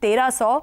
1300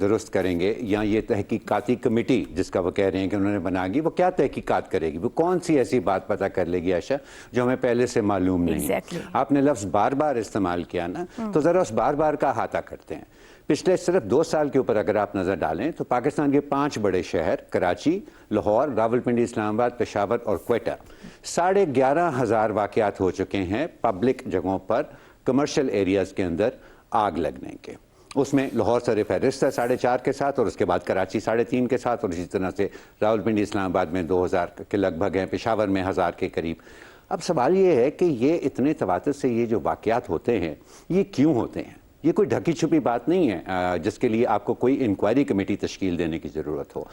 درست کریں گے یا یہ تحقیقاتی کمیٹی جس کا وہ کہہ رہے ہیں کہ انہوں نے بنا گی وہ کیا تحقیقات کرے گی, وہ کون سی ایسی بات پتہ کر لے گی عائشہ جو ہمیں پہلے سے معلوم نہیں. آپ نے لفظ بار بار استعمال کیا نا, تو ذرا اس بار بار کا احاطہ کرتے ہیں. پچھلے صرف 2 سال کے اوپر اگر آپ نظر ڈالیں تو پاکستان کے 5 بڑے شہر کراچی, لاہور, راولپنڈی, اسلام آباد, پشاور اور کوئٹہ 11,500 واقعات ہو چکے ہیں پبلک جگہوں پر کمرشل ایریاز کے اندر آگ لگنے کے. اس میں لاہور سر فہرست ہے 4.5 کے ساتھ, اور اس کے بعد کراچی 3.5 کے ساتھ, اور اسی طرح سے راولپنڈی, اسلام آباد میں 2,000 کے لگ بھگ ہیں, پشاور میں 1,000 کے قریب. اب سوال یہ ہے کہ یہ اتنے تواتر سے یہ جو واقعات ہوتے ہیں یہ کیوں ہوتے ہیں؟ یہ کوئی ڈھکی چھپی بات نہیں ہے جس کے لیے آپ کو کوئی انکوائری کمیٹی تشکیل دینے کی ضرورت ہو.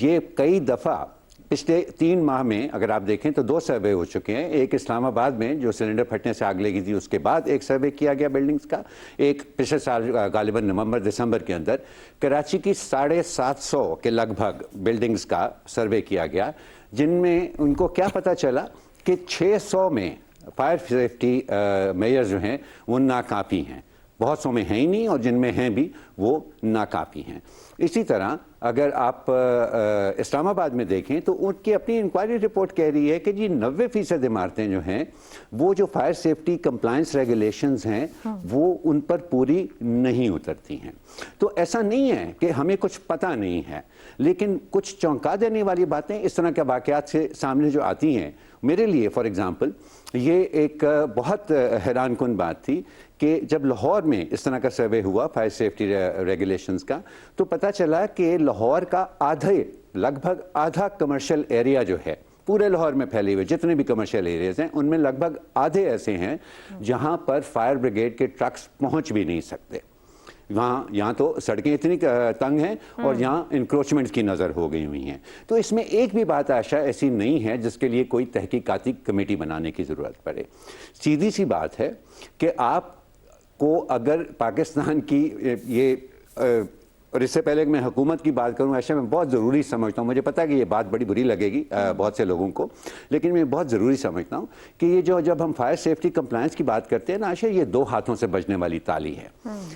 یہ کئی دفعہ پچھلے 3 ماہ میں اگر آپ دیکھیں تو 2 سروے ہو چکے ہیں. ایک اسلام آباد میں جو سلنڈر پھٹنے سے آگ لگی تھی اس کے بعد ایک سروے کیا گیا بلڈنگز کا, ایک پچھلے سال غالباً نومبر دسمبر کے اندر کراچی کی 750 کے لگ بھگ بلڈنگز کا سروے کیا گیا, جن میں ان کو کیا پتہ چلا کہ 600 میں فائر سیفٹی میئر جو ہیں وہ ناکافی ہیں. بہت سو میں ہیں ہی نہیں, اور جن میں ہیں بھی وہ ناکافی ہیں. اسی طرح اگر آپ اسلام آباد میں دیکھیں تو ان کی اپنی انکوائری رپورٹ کہہ رہی ہے کہ جی 90% عمارتیں جو ہیں وہ جو فائر سیفٹی کمپلائنس ریگولیشنز ہیں وہ ان پر پوری نہیں اترتی ہیں. تو ایسا نہیں ہے کہ ہمیں کچھ پتہ نہیں ہے, لیکن کچھ چونکا دینے والی باتیں اس طرح کے واقعات سے سامنے جو آتی ہیں, میرے لیے فار ایگزامپل یہ ایک بہت حیران کن بات تھی کہ جب لاہور میں اس طرح کا سروے ہوا فائر سیفٹی ریگولیشنز کا, تو پتہ چلا کہ لاہور کا لگ بھگ آدھا کمرشل ایریا جو ہے پورے لاہور میں پھیلے ہوئے جتنے بھی کمرشل ایریاز ہیں ان میں لگ بھگ آدھے ایسے ہیں جہاں پر فائر بریگیڈ کے ٹرکس پہنچ بھی نہیں سکتے. یہاں تو سڑکیں اتنی تنگ ہیں اور یہاں انکروچمنٹ کی نظر ہو گئی ہوئی ہیں. تو اس میں ایک بھی بات عائشہ ایسی نہیں ہے جس کے لیے کوئی تحقیقاتی کمیٹی بنانے کی ضرورت پڑے. سیدھی سی بات ہے کہ آپ کو اگر پاکستان کی یہ اور اس سے پہلے کہ میں حکومت کی بات کروں عائشہ, میں بہت ضروری سمجھتا ہوں, مجھے پتا ہے کہ یہ بات بڑی بری لگے گی بہت سے لوگوں کو, لیکن میں بہت ضروری سمجھتا ہوں کہ یہ جب ہم فائر سیفٹی کمپلائنس کی بات کرتے ہیں نا عائشہ, یہ 2 ہاتھوں سے بجنے والی تالی ہے,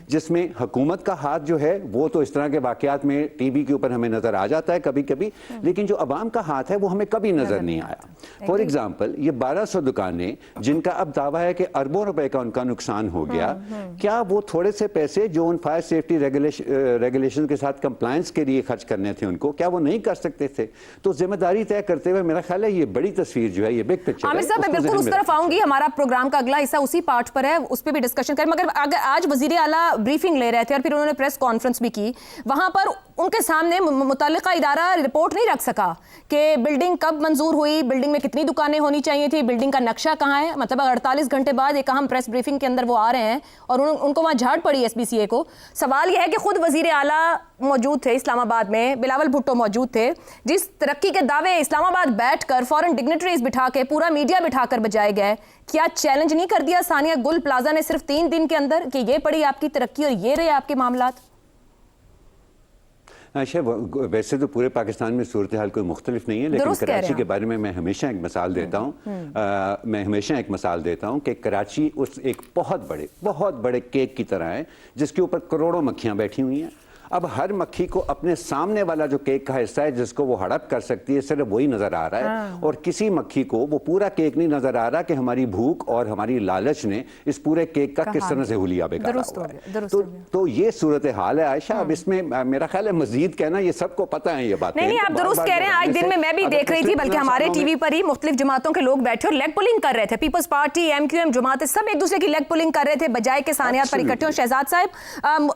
جس میں حکومت کا ہاتھ جو ہے وہ تو اس طرح کے واقعات میں ٹی وی کے اوپر ہمیں نظر آ جاتا ہے کبھی کبھی, لیکن جو عوام کا ہاتھ ہے وہ ہمیں کبھی نظر نہیں آیا. فار ایگزامپل یہ 1200 دکانیں جن کا اب دعویٰ ہے کہ اربوں روپے کا ان کا نقصان ہو گیا, کیا وہ تھوڑے سے پیسے جو ان فائر سیفٹی ریگولیشن کے ساتھ کے لیے خرچ کرنے تھے ان کو, کیا وہ نہیں کر سکتے تھے؟ تو ذمہ داری طے کرتے ہوئے میرا خیال ہے یہ بڑی تصویر جو ہے, یہ بگ پکچر ہے. عامر صاحب میں بالکل اس طرف آؤں گی, ہمارا پروگرام کا اگلا حصہ اسی پارٹ پر ہے, اس پہ بھی ڈسکشن کریں. مگر اگر آج وزیر اعلیٰ بریفنگ لے رہے تھے اور پھر انہوں نے پریس کانفرنس بھی کی, وہاں پر ان کے سامنے متعلقہ ادارہ رپورٹ نہیں رکھ سکا کہ بلڈنگ کب منظور ہوئی, بلڈنگ میں کتنی دکانیں ہونی چاہیے تھی, بلڈنگ کا نقشہ کہاں ہے. مطلب 48 گھنٹے بعد ایک اہم پریس بریفنگ کے اندر وہ آ رہے ہیں اور ان کو وہاں جھاڑ پڑی ایس بی سی اے کو. سوال یہ ہے کہ خود وزیر اعلیٰ موجود تھے اسلام آباد میں, بلاول بھٹو موجود تھے, جس ترقی کے دعوے اسلام آباد بیٹھ کر فورن ڈگنیٹریز بٹھا کے پورا میڈیا بٹھا کر بجائے گئے, کیا چیلنج نہیں کر دیا ثانیہ گل پلازا نے صرف 3 دن کے اندر کہ یہ پڑی آپ کی ترقی اور یہ رہے آپ کے معاملات؟ عائشہ ویسے تو پورے پاکستان میں صورتحال کوئی مختلف نہیں ہے, لیکن کراچی کے بارے میں ہمیشہ ایک مثال دیتا ہوں, کہ کراچی اس ایک بہت بڑے کیک کی طرح ہے جس کے اوپر کروڑوں مکھیاں بیٹھی ہوئی ہیں. اب ہر مکھی کو اپنے سامنے والا جو کیک کا حصہ ہے جس کو وہ ہڑپ کر سکتی ہے صرف وہی نظر آ رہا ہے, اور کسی مکھی کو وہ پورا کیک نہیں نظر آ رہا کہ ہماری بھوک اور ہماری لالچ نے اس پورے کیک کا کس طرح سے حلیہ بگاڑا ہوا ہے. تو یہ صورتحال ہے عائشہ. اب اس میں میرا خیال ہے مزید کہنا, یہ سب کو پتہ ہے یہ باتیں. نہیں آپ درست کہہ رہے ہیں. آج دن میں بھی دیکھ رہی تھی, بلکہ ہمارے ٹی وی پر ہی مختلف جماعتوں کے لوگ بیٹھے اور لیگ پولنگ کر رہے تھے. Peoples Party, M Q M جماعتیں سب ایک دوسرے کی لیگ پولنگ کر رہے تھے بجائے کے ثانیات پر اکٹھے ہوں. شہزاد صاحب,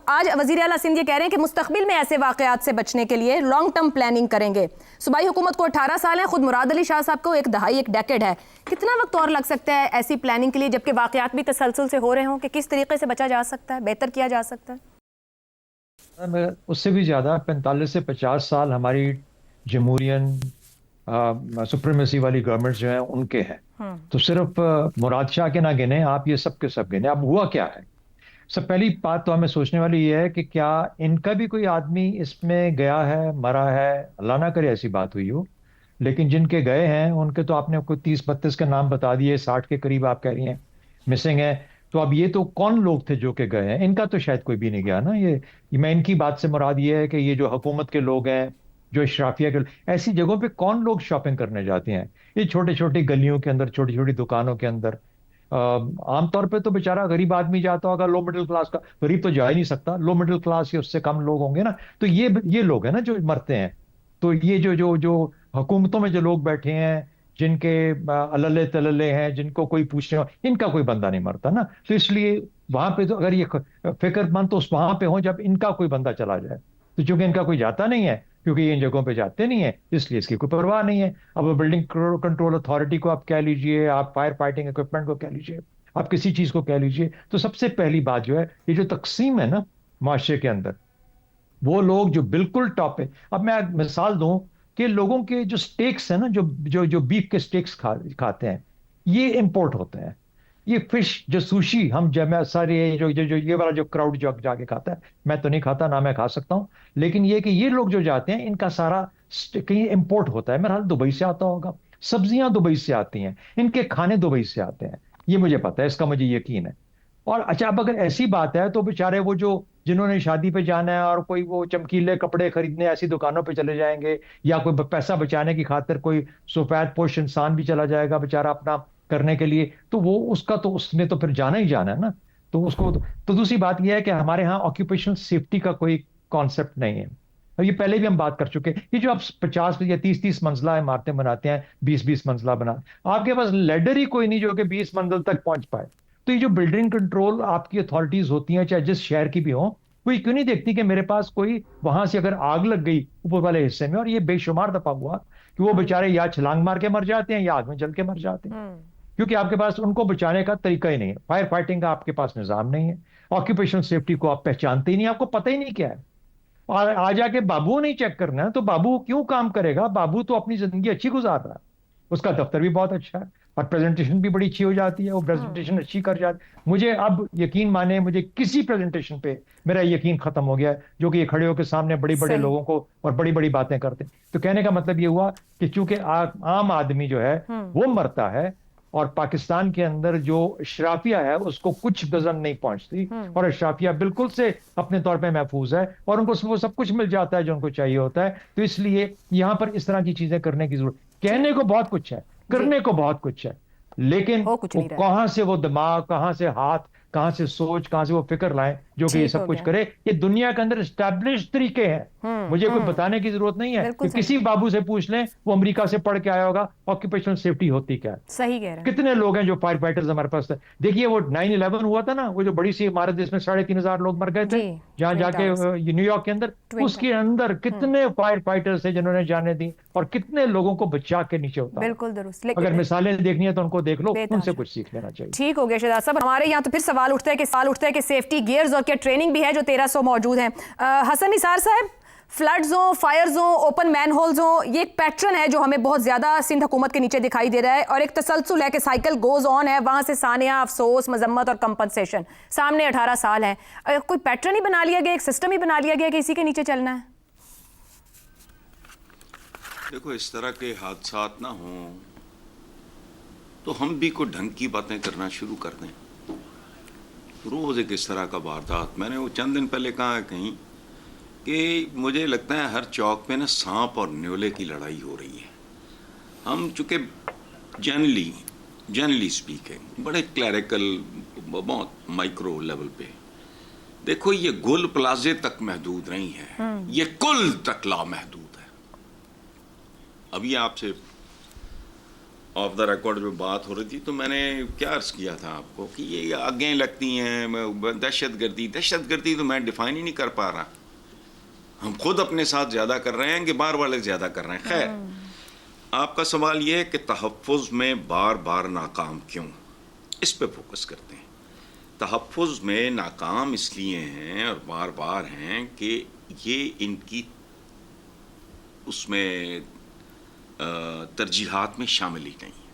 آج وزیر اعلیٰ سندھ یہ کہہ رہے ہیں کہ مستقبل میں ایسے واقعات سے بچنے کے لیے لانگ ٹرم پلاننگ کریں گے. صوبائی حکومت کو 18 سال ہیں, خود مراد علی شاہ صاحب کو 1 دہائی 1 ڈیکیڈ ہے. کتنا وقت اور لگ سکتا ہے ایسی پلاننگ کے لیے جبکہ واقعات بھی تسلسل سے ہو رہے ہوں, کہ کس طریقے سے بچا جا سکتا ہے, بہتر کیا جا سکتا ہے؟ اس سے بھی زیادہ 45 سے 50 سال ہماری جمہورین سپریمیسی والی گورنمنٹ جو ہیں ان کے ہیں. تو صرف مراد شاہ کے نہ گنے, آپ یہ سب کے سب گنے. اب ہوا کیا ہے؟ سب پہلی بات تو ہمیں سوچنے والی یہ ہے کہ کیا ان کا بھی کوئی آدمی اس میں گیا ہے, مرا ہے؟ اللہ نہ کرے ایسی بات ہوئی ہو, لیکن جن کے گئے ہیں ان کے تو آپ نے کوئی 30-32 کے نام بتا دیے, 60 کے قریب آپ کہہ رہی ہیں مسنگ ہیں. تو اب یہ تو کون لوگ تھے جو کہ گئے ہیں؟ ان کا تو شاید کوئی بھی نہیں گیا نا. یہ میں ان کی بات سے مراد یہ ہے کہ یہ جو حکومت کے لوگ ہیں، جو اشرافیہ کے، ایسی جگہوں پہ کون لوگ شاپنگ کرنے جاتے ہیں؟ یہ چھوٹے چھوٹی گلیوں کے اندر، چھوٹی چھوٹی دکانوں کے اندر. عام طور پہ تو بیچارہ غریب آدمی جاتا ہوگا، لو مڈل کلاس کا. غریب تو جا ہی نہیں سکتا، لو مڈل کلاس یا اس سے کم لوگ ہوں گے نا. تو یہ لوگ ہیں نا جو مرتے ہیں. تو یہ جو حکومتوں میں جو لوگ بیٹھے ہیں، جن کے اللہ تللے ہیں، جن کو کوئی پوچھنے ہو، ان کا کوئی بندہ نہیں مرتا نا. تو اس لیے وہاں پہ تو اگر یہ فکر مند تو اس وہاں پہ ہوں جب ان کا کوئی بندہ چلا جائے. تو چونکہ ان کا کوئی جاتا نہیں ہے، کیونکہ یہ ان جگہوں پہ جاتے نہیں ہیں، اس لیے اس کی کوئی پرواہ نہیں ہے. اب بلڈنگ کنٹرول اتھارٹی کو آپ کہہ لیجئے، آپ فائر فائٹنگ اکوپمنٹ کو کہہ لیجئے، آپ کسی چیز کو کہہ لیجئے. تو سب سے پہلی بات جو ہے، یہ جو تقسیم ہے نا معاشرے کے اندر، وہ لوگ جو بالکل ٹاپ پہ. اب میں مثال دوں کہ لوگوں کے جو سٹیکس ہیں نا، جو بیف کے سٹیکس کھاتے ہیں، یہ امپورٹ ہوتے ہیں. یہ فش جو سوشی ہم سارے یہ والا جو کراؤڈ جو جا کے کھاتا ہے، میں تو نہیں کھاتا، نہ میں کھا سکتا ہوں. لیکن یہ کہ یہ لوگ جو جاتے ہیں، ان کا سارا کہیں امپورٹ ہوتا ہے. میرا حال دبئی سے آتا ہوگا، سبزیاں دبئی سے آتی ہیں، ان کے کھانے دبئی سے آتے ہیں. یہ مجھے پتا ہے، اس کا مجھے یقین ہے. اور اچھا، اب اگر ایسی بات ہے تو بیچارے وہ جنہوں نے شادی پہ جانا ہے اور کوئی وہ چمکیلے کپڑے خریدنے ایسی دکانوں پہ چلے جائیں گے، یا کوئی پیسہ بچانے کی خاطر کوئی سفید پوش انسان بھی چلا جائے گا بیچارہ اپنا کرنے کے لیے، تو وہ اس نے تو پھر جانا ہی جانا ہے نا. تو اس کو تو دوسری بات یہ ہے کہ ہمارے ہاں آکوپیشنل سیفٹی کا کوئی کانسیپٹ نہیں ہے. اور یہ پہلے بھی ہم بات کر چکے. یہ جو آپ 50 یا 30 منزلہ عمارتیں بناتے ہیں، 20 منزلہ آپ کے پاس لیڈر ہی کوئی نہیں جو کہ 20 منزل تک پہنچ پائے. تو یہ جو بلڈنگ کنٹرول آپ کی اتھارٹیز ہوتی ہیں، چاہے جس شہر کی بھی ہوں، وہ کیوں نہیں دیکھتی کہ میرے پاس کوئی وہاں سے اگر آگ لگ گئی اوپر والے حصے میں، اور یہ بے شمار دفعہ ہوا کہ وہ بیچارے یا چھلانگ مار کے مر جاتے ہیں یا آگ میں جل کے مر جاتے ہیں، کیونکہ آپ کے پاس ان کو بچانے کا طریقہ ہی نہیں ہے. فائر فائٹنگ کا آپ کے پاس نظام نہیں ہے. آکوپیشنل سیفٹی کو آپ پہچانتے ہی نہیں، آپ کو پتہ ہی نہیں کیا ہے. اور آ جا کے بابو نہیں چیک کرنا ہے تو بابو کیوں کام کرے گا؟ بابو تو اپنی زندگی اچھی گزار رہا ہے، اس کا دفتر بھی بہت اچھا ہے، اور پریزنٹیشن بھی بڑی اچھی ہو جاتی ہے، وہ پریزنٹیشن اچھی کر جاتی. مجھے اب یقین مانے، مجھے کسی پریزنٹیشن پہ میرا یقین ختم ہو گیا ہے، جو کہ یہ کھڑے ہو کے سامنے بڑے بڑے صحیح. لوگوں کو اور بڑی بڑی باتیں کرتے. تو کہنے کا مطلب یہ ہوا کہ چونکہ عام آدمی جو ہے وہ مرتا ہے، اور پاکستان کے اندر جو اشرافیہ ہے اس کو کچھ غزن نہیں پہنچتی، اور اشرافیہ بالکل سے اپنے طور پہ محفوظ ہے، اور ان کو وہ سب کچھ مل جاتا ہے جو ان کو چاہیے ہوتا ہے. تو اس لیے یہاں پر اس طرح کی چیزیں کرنے کی ضرورت. کہنے کو بہت کچھ ہے، کرنے کو بہت کچھ ہے، لیکن وہ کہاں سے وہ دماغ، کہاں سے ہاتھ، کہاں سے سوچ، کہاں سے وہ فکر لائیں جو کہ یہ سب کچھ کرے. یہ دنیا کے اندر اسٹیبلش طریقے ہیں، مجھے کوئی بتانے کی ضرورت نہیں ہے. کہ کسی بابو سے پوچھ لیں، وہ امریکہ سے پڑھ کے آیا ہوگا آکوپیشنل سیفٹی ہوتی کیا ہے. صحیح کہہ رہے ہیں. کتنے لوگ ہیں جو فائر فائٹرز ہمارے پاس ہیں. دیکھیے وہ 9/11 ہوا تھا نا، وہ جو بڑی سی عمارت جس میں 3,500 لوگ مر گئے تھے، جہاں جا کے نیو یارک کے اندر، اس کے اندر کتنے فائر فائٹرز تھے جنہوں نے جانیں دی، اور کتنے لوگوں کو بچا کے نیچے اتارا. بالکل درست. اگر مثالیں دیکھنی ہے تو ان کو دیکھ لو، ان سے کچھ سیکھ لینا چاہیے. ٹھیک ہو گیا شہزاد صاحب. ہمارے یہاں تو پھر سوال اٹھتا ہے کہ سیفٹی گیئرز اور کیا ٹریننگ بھی ہے جو 1300 موجود ہیں. حسن نثار صاحب، فلڈز ہوں، فائرز ہوں، اوپن مین ہولز ہوں، یہ ایک پیٹرن ہے جو ہمیں بہت زیادہ سندھ حکومت کے نیچے دکھائی دے رہا ہے، اور ایک تسلسل ہے کہ سائیکل گوز آن ہے، وہاں سے ثانیہ، افسوس، مذمت اور کمپنسیشن. سامنے 18 سال ہیں. کوئی پیٹرن ہی بنا لیا گیا، ایک سسٹم ہی بنا لیا گیا کہ اسی کے نیچے چلنا ہے؟ دیکھو، اس طرح کے حادثات نہ ہوں تو ہم بھی کوئی ڈھنگ کی باتیں کرنا شروع کر دیں. روز ایک اس طرح کا واردات. میں نے وہ چند دن پہلے کہا کہیں کہ مجھے لگتا ہے ہر چوک پہ نا سانپ اور نیولے کی لڑائی ہو رہی ہے. ہم چونکہ جنرلی اسپیکنگ بڑے کلیریکل، بہت مائکرو لیول پہ، دیکھو یہ گل پلازے تک محدود نہیں ہے، یہ کل تک لامحدود ہے. ابھی آپ سے آف دا ریکارڈ جو بات ہو رہی تھی تو میں نے کیا عرض کیا تھا آپ کو کہ یہ آگیں لگتی ہیں، دہشت گردی تو میں ڈیفائن ہی نہیں کر پا رہا. ہم خود اپنے ساتھ زیادہ کر رہے ہیں کہ بار والے زیادہ کر رہے ہیں. خیر، آپ کا سوال یہ ہے کہ تحفظ میں بار بار ناکام کیوں، اس پہ فوکس کرتے ہیں. تحفظ میں ناکام اس لیے ہیں اور بار بار ہیں کہ یہ ان کی اس میں ترجیحات میں شامل ہی نہیں ہے.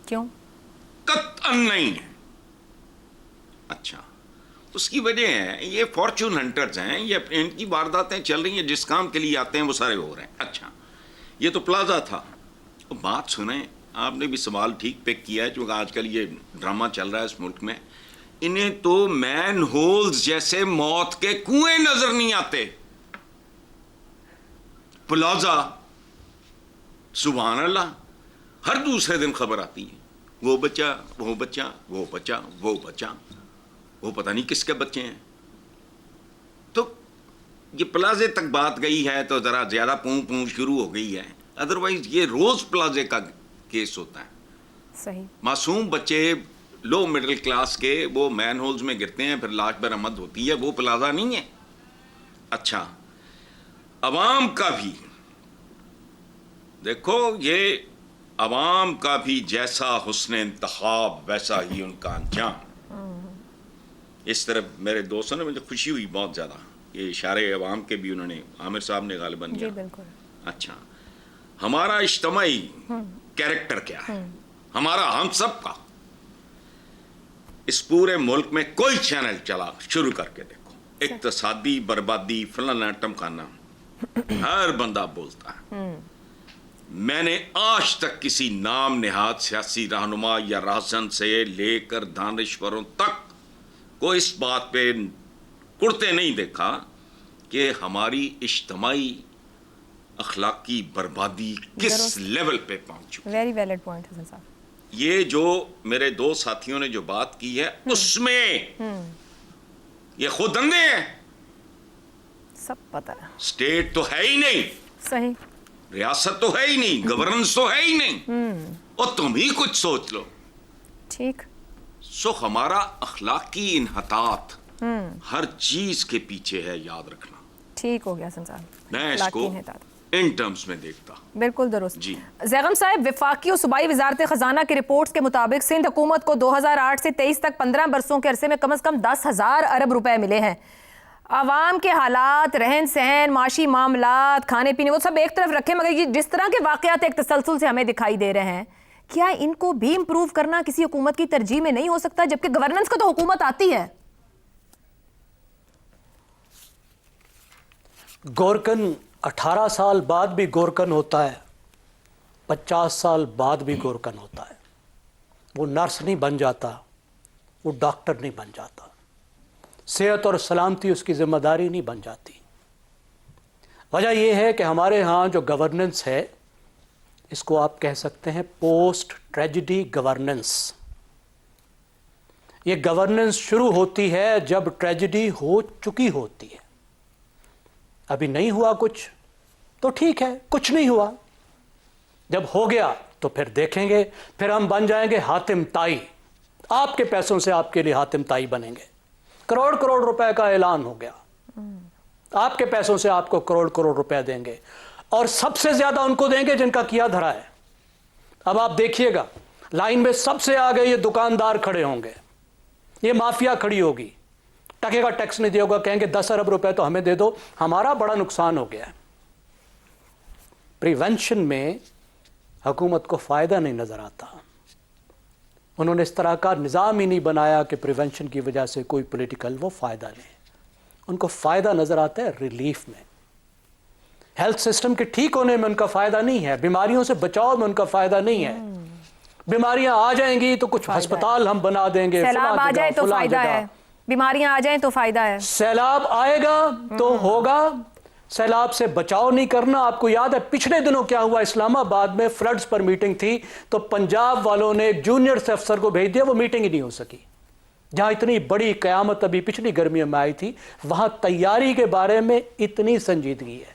کیوں؟ قطعاً نہیں ہے. اچھا، اس کی وجہ ہے یہ فارچون ہنٹرز ہیں، یہ ان کی وارداتیں چل رہی ہیں، جس کام کے لیے آتے ہیں وہ سارے ہو رہے ہیں. اچھا، یہ تو پلازا تھا. بات سنیں، آپ نے بھی سوال ٹھیک پک کیا ہے، چونکہ آج کل یہ ڈرامہ چل رہا ہے اس ملک میں. انہیں تو مین ہولز جیسے موت کے کنویں نظر نہیں آتے. پلازا، سبحان اللہ، ہر دوسرے دن خبر آتی ہے، وہ بچہ، وہ بچہ، وہ بچہ، وہ بچہ، وہ پتہ نہیں کس کے بچے ہیں. تو یہ پلازے تک بات گئی ہے تو ذرا زیادہ پوں شروع ہو گئی ہے. ادروائز یہ روز پلازے کا کیس ہوتا ہے. صحیح. معصوم بچے لو مڈل کلاس کے وہ مین ہولز میں گرتے ہیں، پھر لاش برآمد ہوتی ہے، وہ پلازا نہیں ہے. اچھا، عوام کا بھی دیکھو، یہ عوام کا بھی جیسا حسن انتخاب ویسا ہی ان کا انجام. اس طرح میرے دوستوں نے، مجھے خوشی ہوئی بہت زیادہ، یہ اشارے عوام کے بھی انہوں نے، عامر صاحب نے غالباً جی بالکل. اچھا، ہمارا اجتماعی کیریکٹر کیا ہے ہمارا، ہم سب کا؟ اس پورے ملک میں کوئی چینل چلا شروع کر کے دیکھو، اقتصادی بربادی، فلانا ٹمکانا، ہر بندہ بولتا ہے. میں نے آج تک کسی نام نہاد سیاسی رہنما یا راہزن سے لے کر دانشوروں تک کو اس بات پہ کڑتے نہیں دیکھا کہ ہماری اجتماعی اخلاقی بربادی کس لیول پہ پہنچ چکی. ویری ویلڈ پوائنٹ حسن صاحب. یہ جو میرے دو ساتھیوں نے جو بات کی ہے اس میں یہ خود اندھے ہیں. سب پتہ ہے. اسٹیٹ تو ہے ہی نہیں، صحیح. ریاست تو ہے ہی نہیں، گورننس تو ہے ہی نہیں، اور تم ہی کچھ سوچ لو. ٹھیک. سو ہمارا اخلاقی انحطاط ہر چیز کے پیچھے ہے، یاد رکھنا. ٹھیک ہو گیا حسن صاحب. میں اس کو ان ٹرمز میں دیکھتا. بالکل درست. جی زیغم صاحب، وفاقی و صوبائی وزارت خزانہ کی رپورٹس کے مطابق سندھ حکومت کو 2008 سے 23 تک 15 برسوں کے عرصے میں کم از کم 10,000 ارب روپے ملے ہیں. عوام کے حالات، رہن سہن، معاشی معاملات، کھانے پینے، وہ سب ایک طرف رکھیں، مگر یہ جس طرح کے واقعات ایک تسلسل سے ہمیں دکھائی دے رہے ہیں، کیا ان کو بھی امپروو کرنا کسی حکومت کی ترجیح میں نہیں ہو سکتا؟ جبکہ گورننس کو تو حکومت آتی ہے. گورکن 18 سال بعد بھی گورکن ہوتا ہے، 50 سال بعد بھی گورکن ہوتا ہے. وہ نرس نہیں بن جاتا، وہ ڈاکٹر نہیں بن جاتا، صحت اور سلامتی اس کی ذمہ داری نہیں بن جاتی. وجہ یہ ہے کہ ہمارے ہاں جو گورننس ہے، اس کو آپ کہہ سکتے ہیں پوسٹ ٹریجڈی گورننس. یہ گورننس شروع ہوتی ہے جب ٹریجڈی ہو چکی ہوتی ہے. ابھی نہیں ہوا کچھ تو ٹھیک ہے، کچھ نہیں ہوا. جب ہو گیا تو پھر دیکھیں گے، پھر ہم بن جائیں گے حاتم تائی. آپ کے پیسوں سے آپ کے لیے حاتم تائی بنیں گے. کروڑ کروڑ روپے کا اعلان ہو گیا، آپ کے پیسوں سے آپ کو کروڑ کروڑ روپے دیں گے، اور سب سے زیادہ ان کو دیں گے جن کا کیا دھرا ہے. اب آپ دیکھیے گا، لائن میں سب سے آگے یہ دکاندار کھڑے ہوں گے، یہ مافیا کھڑی ہوگی، ٹکے کا ٹیکس نہیں دیا ہوگا، کہیں گے 10 ارب روپے تو ہمیں دے دو، ہمارا بڑا نقصان ہو گیا ہے. پریونشن میں حکومت کو فائدہ نہیں نظر آتا. انہوں نے اس طرح کا نظام ہی نہیں بنایا کہ پریونشن کی وجہ سے کوئی پولیٹیکل وہ فائدہ لے. ان کو فائدہ نظر آتا ہے ریلیف میں، ہیلتھ سسٹم کے ٹھیک ہونے میں ان کا فائدہ نہیں ہے، بیماریوں سے بچاؤ میں ان کا فائدہ نہیں ہے. بیماریاں آ جائیں گی تو کچھ ہسپتال ہم بنا دیں گے، سیلاب آ جائے تو فائدہ ہے، بیماریاں آ جائیں تو فائدہ ہے. سیلاب آئے گا تو ہوگا، سیلاب سے بچاؤ نہیں کرنا. آپ کو یاد ہے پچھلے دنوں کیا ہوا؟ اسلام آباد میں فلڈز پر میٹنگ تھی تو پنجاب والوں نے ایک جونیئر سے افسر کو بھیج دیا، وہ میٹنگ ہی نہیں ہو سکی. جہاں اتنی بڑی قیامت ابھی پچھلی گرمیوں میں آئی تھی، وہاں تیاری کے بارے میں اتنی سنجیدگی ہے.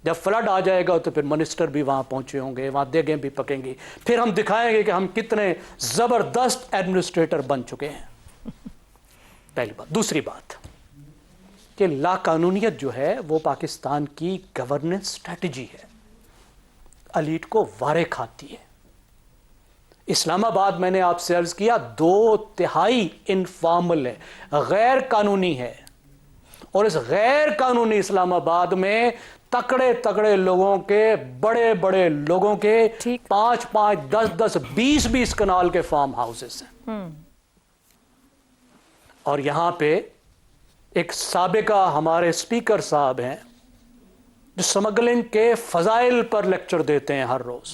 جب فلڈ آ جائے گا تو پھر منسٹر بھی وہاں پہنچے ہوں گے، وہاں دیگیں بھی پکیں گی، پھر ہم دکھائیں گے کہ ہم کتنے زبردست ایڈمنسٹریٹر بن چکے ہیں. پہلی بات. دوسری بات کہ لا قانونیت جو ہے وہ پاکستان کی گورننس سٹریٹجی ہے، الیٹ کو وارے کھاتی ہے. اسلام آباد میں نے آپ سے عرض کیا 2/3 انفارمل ہے، غیر قانونی ہے، اور اس غیر قانونی اسلام آباد میں تکڑے تکڑے لوگوں کے، بڑے بڑے لوگوں کے 5-5 10-10 20-20 کنال کے فارم ہاؤسز ہیں. اور یہاں پہ ایک سابقہ ہمارے اسپیکر صاحب ہیں جو سمگلنگ کے فضائل پر لیکچر دیتے ہیں ہر روز.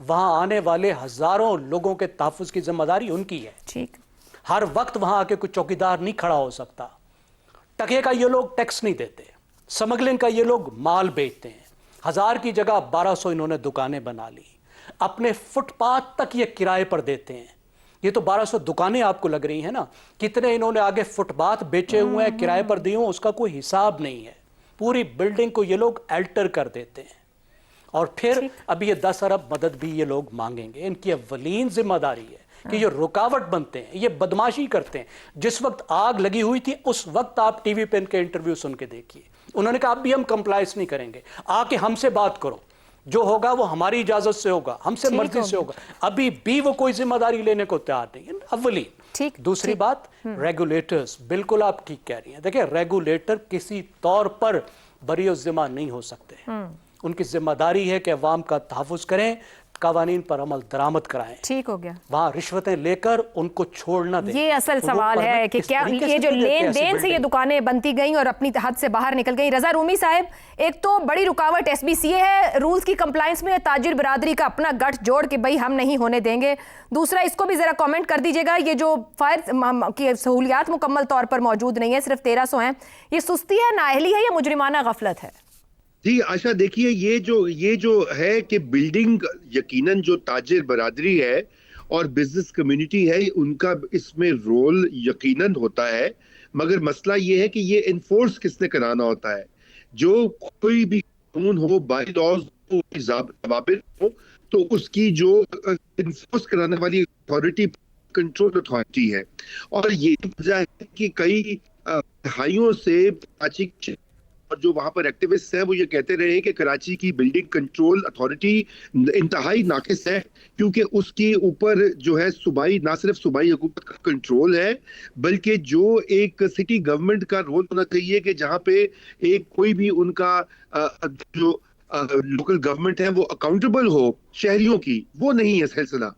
وہاں آنے والے ہزاروں لوگوں کے تحفظ کی ذمہ داری ان کی ہے. ٹھیک. ہر وقت وہاں آ کے کوئی چوکیدار نہیں کھڑا ہو سکتا. ٹکے کا یہ لوگ ٹیکس نہیں دیتے, سمگلنگ کا یہ لوگ مال بیچتے ہیں. 1000 کی جگہ 1200 انہوں نے دکانیں بنا لی. اپنے فٹ پاتھ تک یہ کرائے پر دیتے ہیں. یہ تو 1200 دکانیں آپ کو لگ رہی ہیں نا, کتنے انہوں نے آگے فٹ پاتھ بیچے ہوئے ہیں, کرائے پر دیے ہوں, اس کا کوئی حساب نہیں ہے. پوری بلڈنگ کو یہ لوگ الٹر کر دیتے ہیں. اور پھر اب یہ 10 ارب مدد بھی یہ لوگ مانگیں گے. ان کی اولین ذمہ داری ہے کہ یہ رکاوٹ بنتے ہیں, یہ بدماشی کرتے ہیں. جس وقت آگ لگی ہوئی تھی اس وقت آپ ٹی وی پہ ان کے انٹرویو سن کے دیکھیے, انہوں نے کہا اب بھی ہم کمپلائنس نہیں کریں گے, آ کے ہم سے بات کرو, جو ہوگا وہ ہماری اجازت سے ہوگا, ہم سے مرضی سے ہوگا. ابھی بھی وہ کوئی ذمہ داری لینے کو تیار نہیں. اولین. دوسری بات, ریگولیٹرز, بالکل آپ ٹھیک کہہ رہی ہیں. دیکھیں ریگولیٹر کسی طور پر بری و ذمہ نہیں ہو سکتے. ان کی ذمہ داری ہے کہ عوام کا تحفظ کریں, قوانین پر عمل درآمد کرائیں. ٹھیک ہو گیا. وہاں رشوتیں لے کر ان کو چھوڑنا دیں. یہ اصل سوال ہے کہ کیا یہ جو لین دین سے یہ دکانیں بنتی گئیں اور اپنی حد سے باہر نکل گئیں. رضا رومی صاحب, ایک تو بڑی رکاوٹ ایس بی سی اے ہے رولز کی کمپلائنس میں, تاجر برادری کا اپنا گٹھ جوڑ کے بھئی ہم نہیں ہونے دیں گے. دوسرا, اس کو بھی ذرا کامنٹ کر دیجئے گا, یہ جو فائر کی سہولیات مکمل طور پر موجود نہیں ہے, صرف 1300 ہیں, یہ سستی ہے, نااہلی ہے, یا مجرمانہ غفلت ہے؟ جی آشا, دیکھیے یہ جو ہے کہ بلڈنگ یقیناً جو تاجر برادری ہے اور بزنس کمیونٹی ہے ان کا اس میں رول یقیناً ہوتا ہے, مگر مسئلہ یہ ہے کہ یہ انفورس کس نے کرانا ہوتا ہے. جو کوئی بھی قانون ہو, بائی لاز ہو, ضوابط ہو, تو اس کی جو انفورس کرانے والی اتھارٹی کنٹرول اتھارٹی ہے. اور یہ وجہ ہے کہ کئی دہائیوں سے کراچی اور جو وہاں پر ایکٹیوسٹ ہیں وہ یہ کہتے رہے ہیں کہ کراچی کی بلڈنگ کنٹرول اتھارٹی انتہائی ناقص ہے, کیونکہ اس کی اوپر جو ہے صوبائی, نہ صرف صوبائی حکومت کا کنٹرول ہے بلکہ جو ایک سٹی گورنمنٹ کا رول ہونا چاہیے کہ جہاں پہ ایک کوئی بھی ان کا جو لوکل گورنمنٹ ہے وہ اکاؤنٹیبل ہو شہریوں کی, وہ نہیں ہے سلسلہ.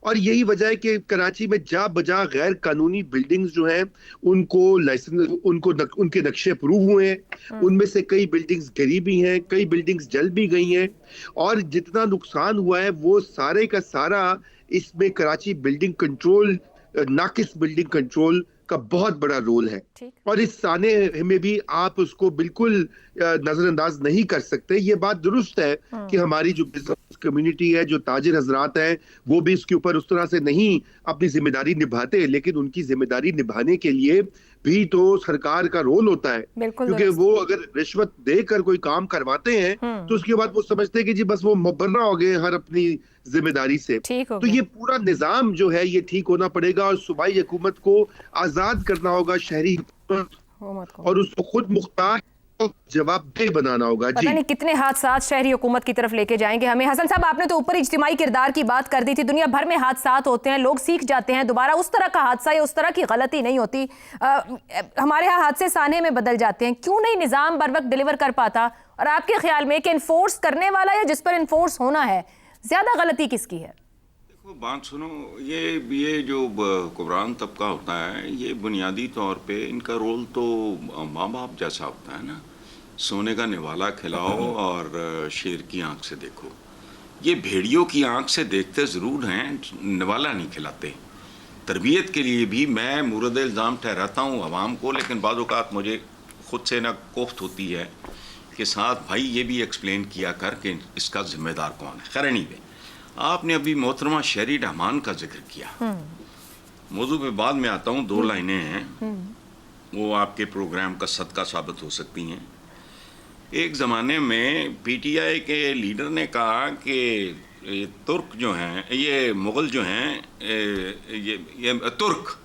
اور یہی وجہ ہے کہ کراچی میں جا بجا غیر قانونی بلڈنگز جو ہیں ان کو لائسنس, ان کے نقشے اپروو ہوئے ہیں, ان میں سے کئی بلڈنگز گری بھی ہیں, کئی بلڈنگز جل بھی گئی ہیں, اور جتنا نقصان ہوا ہے وہ سارے کا سارا اس میں کراچی بلڈنگ کنٹرول, ناقص بلڈنگ کنٹرول کا بہت بڑا رول ہے. اور اس سانے میں بھی آپ اس کو بالکل نظر انداز نہیں کر سکتے. یہ بات درست ہے کہ ہماری جو بزنس کمیونٹی ہے, جو تاجر حضرات ہیں, وہ بھی اس کے اوپر اس طرح سے نہیں اپنی ذمہ داری نبھاتے, لیکن ان کی ذمہ داری نبھانے کے لیے بھی تو سرکار کا رول ہوتا ہے, کیونکہ وہ اگر رشوت دے کر کوئی کام کرواتے ہیں تو اس کے بعد وہ سمجھتے ہیں کہ جی بس وہ مبرہ ہو گئے ہر اپنی ذمہ داری سے. تو یہ پورا نظام جو ہے یہ ٹھیک ہونا پڑے گا, اور صوبائی حکومت کو آزاد کرنا ہوگا شہری حکومت, اور اس کو خود مختار جواب دہ بنانا ہوگا. پتہ نہیں کتنے حادثات شہری حکومت کی طرف لے کے جائیں گے ہمیں. حسن صاحب, آپ نے تو اوپر اجتماعی کردار کی بات کر دی تھی. دنیا بھر میں حادثات ہوتے ہیں, لوگ سیکھ جاتے ہیں, دوبارہ اس طرح کا حادثہ یا اس طرح کی غلطی نہیں ہوتی. ہمارے ہاں حادثے سانے میں بدل جاتے ہیں. کیوں نہیں نظام بر وقت ڈیلیور کر پاتا؟ اور آپ کے خیال میں کہ انفورس کرنے والا یا جس پر انفورس ہونا ہے, زیادہ غلطی کس کی ہے؟ دیکھو بات سنو, یہ جو حکمران طبقہ ہوتا ہے یہ بنیادی طور پہ ان کا رول تو ماں باپ جیسا ہوتا ہے نا, سونے کا نوالا کھلاؤ اور شیر کی آنکھ سے دیکھو. یہ بھیڑیوں کی آنکھ سے دیکھتے ضرور ہیں, نوالا نہیں کھلاتے. تربیت کے لیے بھی میں مورد الزام ٹھہراتا ہوں عوام کو, لیکن بعض اوقات مجھے خود سے نہ کوفت ہوتی ہے کہ ساتھ بھائی یہ بھی ایکسپلین کیا کر کہ اس کا ذمہ دار کون ہے. خیر نہیں بھائی, آپ نے ابھی محترمہ شہری رحمان کا ذکر کیا, موضوع پہ بعد میں آتا ہوں. 2 لائنیں ہیں, وہ آپ کے پروگرام کا صدقہ ثابت ہو سکتی ہیں. ایک زمانے میں پی ٹی آئی کے لیڈر نے کہا کہ یہ ترک جو ہیں, یہ مغل جو ہیں, یہ ترک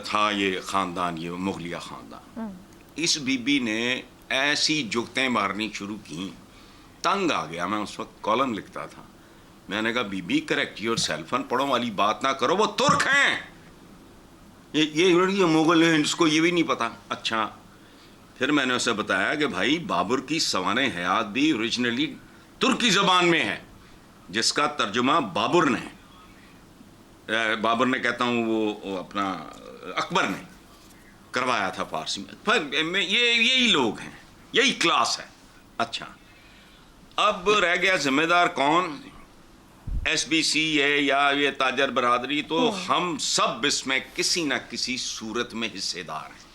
تھا یہ خاندان, یہ مغلیہ خاندان. اس بی بی نے ایسی جگتیں مارنی شروع کی, تنگ آ گیا. میں اس وقت کالم لکھتا تھا, میں نے کہا be be correct yourself, ان پڑھوں والی بات نہ کرو, وہ ترک ہیں, یہ مغل ہیں, اس کو یہ بھی نہیں پتا. اچھا, پھر میں نے اسے بتایا کہ بھائی بابر کی سوانح حیات بھی اوریجنلی ترکی زبان میں ہے, جس کا ترجمہ بابر نے کہتا ہوں وہ اپنا اکبر نے کروایا تھا فارسی میں. یہی لوگ ہیں, یہی کلاس ہے. اچھا, اب رہ گیا ذمہ دار کون؟ ایس بی سی ہے یا یہ تاجر برادری، تو ہم سب اس میں کسی نہ کسی صورت میں حصے دار ہیں.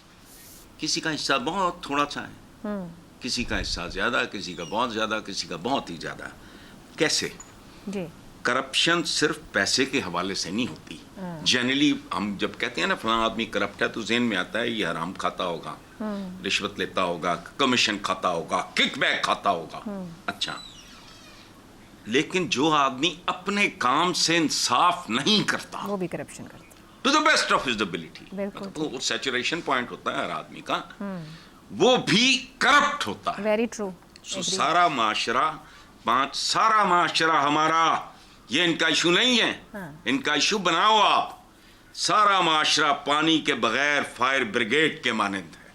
کسی کا حصہ بہت تھوڑا سا ہے، کسی کا حصہ زیادہ، کسی کا بہت زیادہ، کسی کا بہت ہی زیادہ. کیسے؟ جی کرپشن صرف پیسے کے حوالے سے نہیں ہوتی. جنرلی ہم جب کہتے ہیں نا فلاں آدمی کرپٹ ہے تو ذہن میں آتا ہے یہ حرام کھاتا ہوگا، رشوت لیتا ہوگا، کمیشن کھاتا ہوگا، کک بیک کھاتا ہوگا. اچھا، لیکن جو آدمی اپنے کام سے انصاف نہیں کرتا، وہ بھی کرپشن کرتا to the best of his ability, وہ سیچوریشن پوائنٹ ہوتا ہے ہر آدمی کا، وہ بھی کرپٹ ہوتا ہے. Very true. سارا معاشرہ ہمارا، یہ ان کا ایشو نہیں ہے، ان کا ایشو بناؤ آپ. سارا معاشرہ پانی کے بغیر فائر بریگیڈ کے مانند ہے.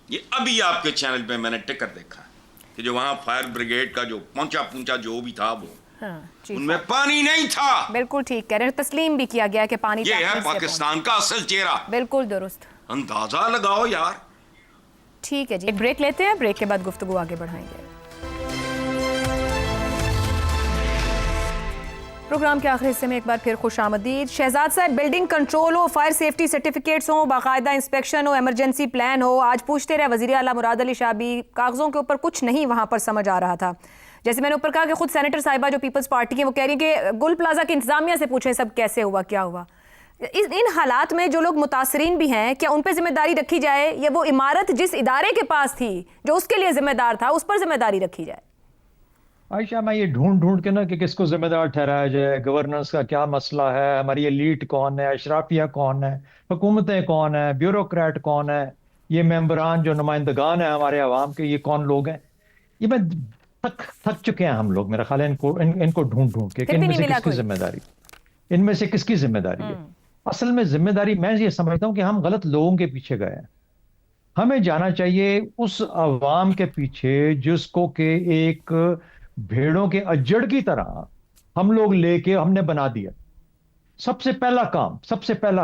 یہ ابھی آپ کے چینل پہ میں نے ٹکر دیکھا کہ جو وہاں فائر بریگیڈ کا جو پہنچا جو بھی تھا وہ ان میں پانی نہیں تھا. بالکل ٹھیک کہہ رہے ہیں، تسلیم بھی کیا گیا کہ پانی یہ ہے پاکستان کا اصل چہرہ. بالکل درست. اندازہ لگاؤ یار. ٹھیک ہے جی، ایک بریک لیتے ہیں، بریک کے بعد گفتگو آگے بڑھائیں گے. پروگرام کے آخری حصے میں ایک بار پھر خوش آمدید. شہزاد صاحب، بلڈنگ کنٹرول ہو، فائر سیفٹی سرٹیفکیٹس ہوں، باقاعدہ انسپیکشن ہو، ایمرجنسی پلان ہو، آج پوچھتے رہے وزیر اعلیٰ مراد علی شاہ بھی کاغذوں کے اوپر کچھ نہیں وہاں پر سمجھ آ رہا تھا. جیسے میں نے اوپر کہا کہ خود سینیٹر صاحبہ جو پیپلز پارٹی کی وہ کہہ رہی ہیں کہ گل پلازا کی انتظامیہ سے پوچھیں سب کیسے ہوا، کیا ہوا. ان حالات میں جو لوگ متاثرین بھی ہیں، کیا ان پہ ذمہ داری رکھی جائے یا وہ عمارت جس ادارے کے پاس تھی جو اس کے لیے ذمہ دار تھا اس پر ذمہ داری رکھی جائے؟ عائشہ، میں یہ ڈھونڈ کے نا کہ کس کو ذمہ دار ٹھہرایا جائے، گورننس کا کیا مسئلہ ہے، ہماری ایلیٹ کون ہے، اشرافیہ کون ہے، حکومتیں کون ہیں، بیوروکریٹ کون ہے، یہ ممبران جو نمائندگان ہیں ہمارے عوام کے، یہ کون لوگ ہیں. یہ میں تھک چکے ہیں ہم لوگ، میرا خیال ہے ان کو ڈھونڈ کے کہ ان میں سے کس کی ذمہ داری، ان میں سے کس کی ذمہ داری ہے. اصل میں ذمہ داری میں یہ سمجھتا ہوں کہ ہم غلط لوگوں کے پیچھے گئے ہیں. ہمیں جانا چاہیے اس عوام کے پیچھے جس کو کہ ایک بھیڑوں کے اجڑ کی طرح ہم لوگ لے کے ہم نے بنا دیا. سب سے پہلا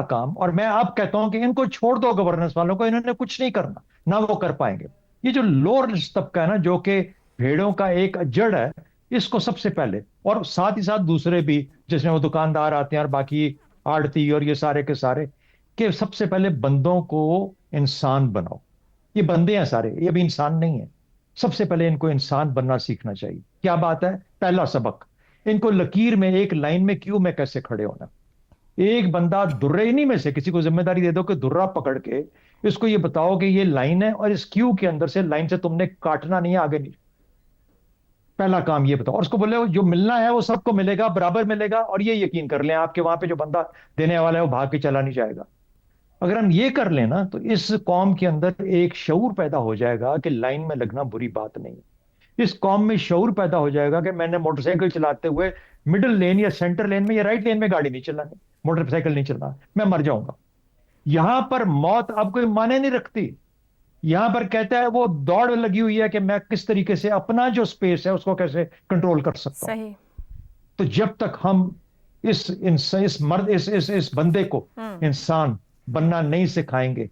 کام، اور میں اب کہتا ہوں کہ ان کو چھوڑ دو گورننس والوں کو، انہوں نے کچھ نہیں کرنا، نہ وہ کر پائیں گے. یہ جو لوور طبقہ ہے نا جو کہ بھیڑوں کا ایک اجڑ ہے، اس کو سب سے پہلے، اور ساتھ ہی ساتھ دوسرے بھی جس میں وہ دکاندار آتے ہیں اور باقی آڑتی اور یہ سارے کے سارے، کہ سب سے پہلے بندوں کو انسان بناؤ. یہ بندے ہیں سارے، یہ بھی انسان نہیں ہیں. سب سے پہلے ان کو انسان بننا سیکھنا چاہیے. کیا بات ہے؟ پہلا سبق، ان کو لکیر میں ایک لائن میں کیوں میں کیسے کھڑے ہونا. ایک بندہ درے میں سے کسی کو ذمہ داری دے دو کہ درہ پکڑ کے اس کو یہ بتاؤ کہ یہ لائن ہے اور اس کیو کے اندر سے لائن سے تم نے کاٹنا نہیں ہے، آگے نہیں. پہلا کام یہ بتاؤ، اور اس کو بولے جو ملنا ہے وہ سب کو ملے گا، برابر ملے گا. اور یہ یقین کر لیں آپ کے وہاں پہ جو بندہ دینے والا ہے وہ بھاگ کے چلا نہیں جائے گا. اگر ہم یہ کر لیں نا تو اس قوم کے اندر ایک شعور پیدا ہو جائے گا کہ لائن میں لگنا بری بات نہیں. اس قوم میں شعور پیدا ہو جائے گا کہ میں نے موٹر سائیکل چلاتے ہوئے مڈل لین یا سینٹر لین میں یا رائٹ لین میں گاڑی نہیں چلانی، موٹر سائیکل نہیں چلنا، میں مر جاؤں گا. یہاں پر موت اب کوئی معنی نہیں رکھتی. یہاں پر کہتا ہے وہ دوڑ لگی ہوئی ہے کہ میں کس طریقے سے اپنا جو سپیس ہے اس کو کیسے کنٹرول کر سکتا ہوں. تو جب تک ہم اس بندے کو انسان بننا نہیں سکھائیں گے،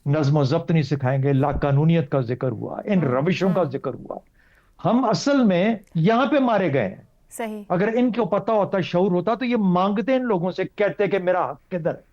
نظم و ضبط نہیں سکھائیں گے، لا قانونیت کا ذکر ہوا، ان روشوں کا ذکر ہوا، ہم اصل میں یہاں پہ مارے گئے ہیں. صحیح. اگر ان کو پتا ہوتا، شعور ہوتا، تو یہ مانگتے ان لوگوں سے، کہتے کہ میرا حق کدھر ہے.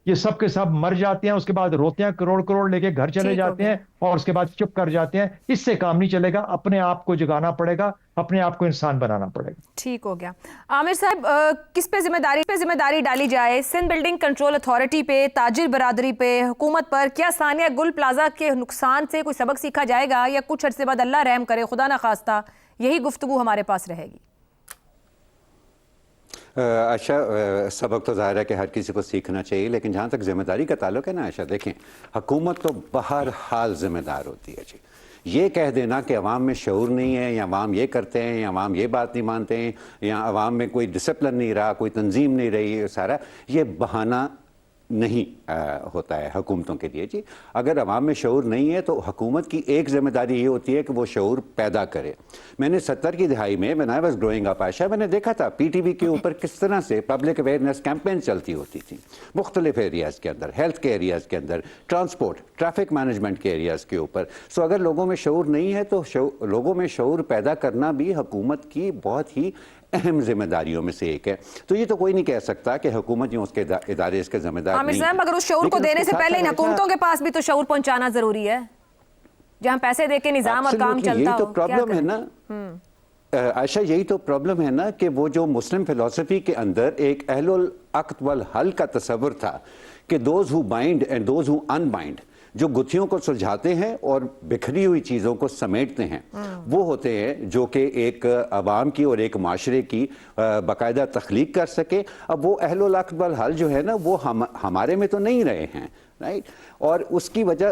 یہ سب کے سب مر جاتے ہیں، اس کے بعد روتے ہیں، کروڑ لے کے گھر چلے جاتے ہیں، اور اس کے بعد چپ کر جاتے ہیں. اس سے کام نہیں چلے گا، اپنے آپ کو جگانا پڑے گا، اپنے آپ کو انسان بنانا پڑے گا. ٹھیک ہو گیا. عامر صاحب، کس پہ ذمہ داری ڈالی جائے؟ سندھ بلڈنگ کنٹرول اتھارٹی پہ، تاجر برادری پہ، حکومت پر؟ کیا ثانیہ گل پلازا کے نقصان سے کوئی سبق سیکھا جائے گا یا کچھ عرصے بعد اللہ رحم کرے خدا نہ خواستہ یہی گفتگو ہمارے پاس رہے گی؟ عائشہ، سبق تو ظاہر ہے کہ ہر کسی کو سیکھنا چاہیے، لیکن جہاں تک ذمہ داری کا تعلق ہے نا عائشہ، دیکھیں حکومت تو بہرحال ذمہ دار ہوتی ہے. جی، یہ کہہ دینا کہ عوام میں شعور نہیں ہے، یا عوام یہ کرتے ہیں، یا عوام یہ بات نہیں مانتے ہیں، یا عوام میں کوئی ڈسپلن نہیں رہا، کوئی تنظیم نہیں رہی، سارا یہ بہانہ نہیں ہوتا ہے حکومتوں کے لیے. جی، اگر عوام میں شعور نہیں ہے تو حکومت کی ایک ذمہ داری یہ ہوتی ہے کہ وہ شعور پیدا کرے. میں نے 70 کی دہائی میں when I was growing up عائشہ، میں نے دیکھا تھا پی ٹی وی کے اوپر کس طرح سے پبلک اویئرنیس کیمپین چلتی ہوتی تھی مختلف ایریاز کے اندر، ہیلتھ کے ایریاز کے اندر، ٹرانسپورٹ، ٹریفک مینجمنٹ کے ایریاز کے اوپر. سو اگر لوگوں میں شعور نہیں ہے تو لوگوں میں شعور پیدا کرنا بھی حکومت کی بہت ہی اہم ذمہ داریوں میں سے ایک ہے. تو یہ تو کوئی نہیں کہہ سکتا کہ حکومت یوں اس کے ادارے اس کے ذمہ دار نہیں. مگر اس شعور کو دینے سے پہلے ان حکومتوں کے پاس بھی تو شعور پہنچانا ضروری ہے, جہاں پیسے دے کے نظام اور کام چلتا ہو. یہی تو پرابلم ہے نا عائشہ, یہی تو پرابلم ہے نا کہ وہ جو مسلم فلسفی کے اندر ایک اہل العقد والحل کا تصور تھا کہ those who bind and those who unbind, جو گتھیوں کو سلجھاتے ہیں اور بکھری ہوئی چیزوں کو سمیٹتے ہیں, وہ ہوتے ہیں جو کہ ایک عوام کی اور ایک معاشرے کی باقاعدہ تخلیق کر سکے. اب وہ اہل العقد والحل جو ہے نا وہ ہمارے میں تو نہیں رہے ہیں, رائٹ. اور اس کی وجہ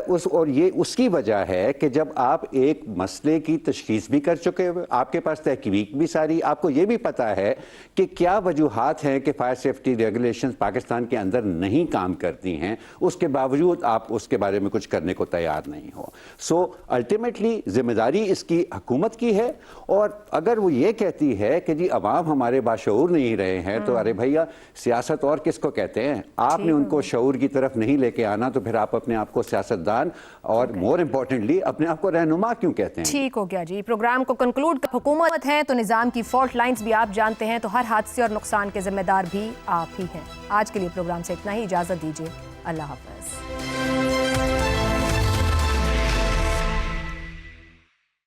یہ اس کی وجہ ہے کہ جب آپ ایک مسئلے کی تشخیص بھی کر چکے ہوئے, آپ کے پاس تحقیق بھی ساری, آپ کو یہ بھی پتا ہے کہ کیا وجوہات ہیں کہ فائر سیفٹی ریگولیشنز پاکستان کے اندر نہیں کام کرتی ہیں, اس کے باوجود آپ اس کے بارے میں کچھ کرنے کو تیار نہیں ہو. سو الٹیمیٹلی ذمہ داری اس کی حکومت کی ہے. اور اگر وہ یہ کہتی ہے کہ جی عوام ہمارے باشعور نہیں رہے ہیں, تو ارے بھیا سیاست اور کس کو کہتے ہیں؟ آپ نے ان کو شعور کی طرف نہیں لے کے آنا, تو پھر آپ اپنے آپ کو سیاستدان اور مور امپورٹنٹلی اپنے آپ کو رہنما کیوں کہتے ہیں؟ ٹھیک ہو گیا جی. پروگرام کو کنکلوڈ, حکومت ہے تو نظام کی فالٹ لائنز بھی آپ جانتے ہیں, تو ہر حادثے اور نقصان کے ذمہ دار بھی آپ ہی ہیں. آج کے لیے پروگرام سے اتنا ہی, اجازت دیجیے, اللہ حافظ.